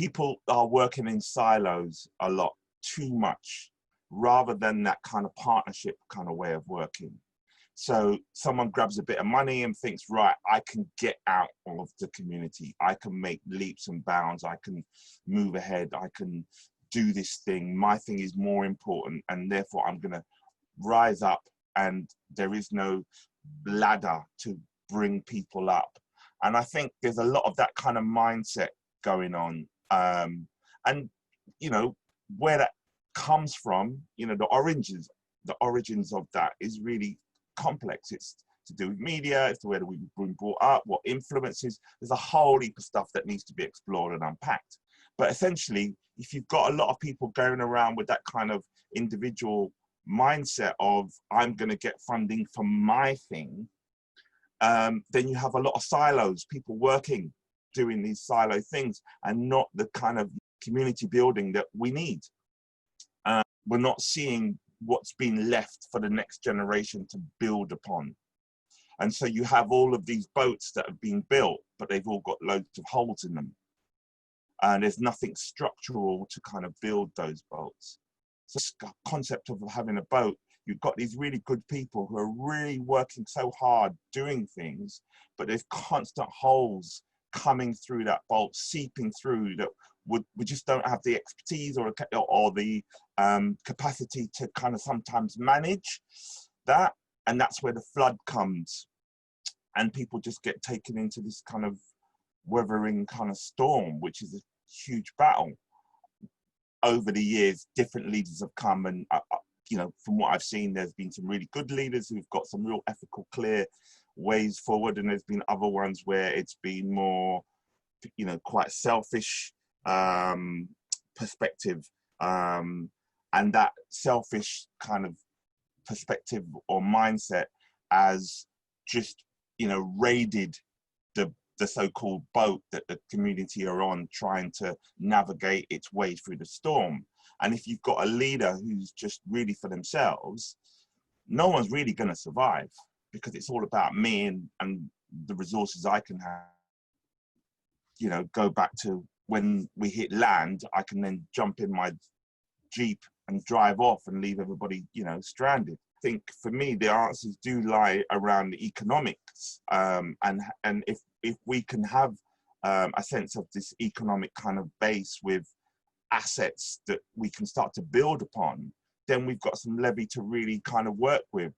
people are working in silos a lot, too much, rather than that kind of partnership kind of way of working. So someone grabs a bit of money and thinks, right, I can get out of the community. I can make leaps and bounds. I can move ahead. I can do this thing. My thing is more important. And therefore I'm going to rise up, and there is no ladder to bring people up. And I think there's a lot of that kind of mindset going on. And, you know, where that comes from, you know, the origins of that is really complex. It's to do with media, it's to where we've been brought up, what influences. There's a whole heap of stuff that needs to be explored and unpacked. But essentially, if you've got a lot of people going around with that kind of individual mindset of, I'm going to get funding for my thing, then you have a lot of silos, people working, doing these silo things, and not the kind of community building that we need. We're not seeing what's been left for the next generation to build upon. And so you have all of these boats that have been built, but they've all got loads of holes in them. And there's nothing structural to kind of build those boats. So this concept of having a boat, you've got these really good people who are really working so hard doing things, but there's constant holes coming through that bolt, seeping through, that we just don't have the expertise or the capacity to kind of sometimes manage that. And that's where the flood comes. And people just get taken into this kind of weathering kind of storm, which is a huge battle. Over the years, different leaders have come, and you know, from what I've seen, there's been some really good leaders who've got some real ethical, clear ways forward, and there's been other ones where it's been more, you know, quite selfish perspective, and that selfish kind of perspective or mindset as just, you know, raided the so-called boat that the community are on, trying to navigate its way through the storm. And if you've got a leader who's just really for themselves, no one's really going to survive, because it's all about me and the resources I can have. You know, go back to when we hit land, I can then jump in my Jeep and drive off and leave everybody, you know, stranded. I think for me, the answers do lie around the economics. And if we can have a sense of this economic kind of base with assets that we can start to build upon, then we've got some levy to really kind of work with.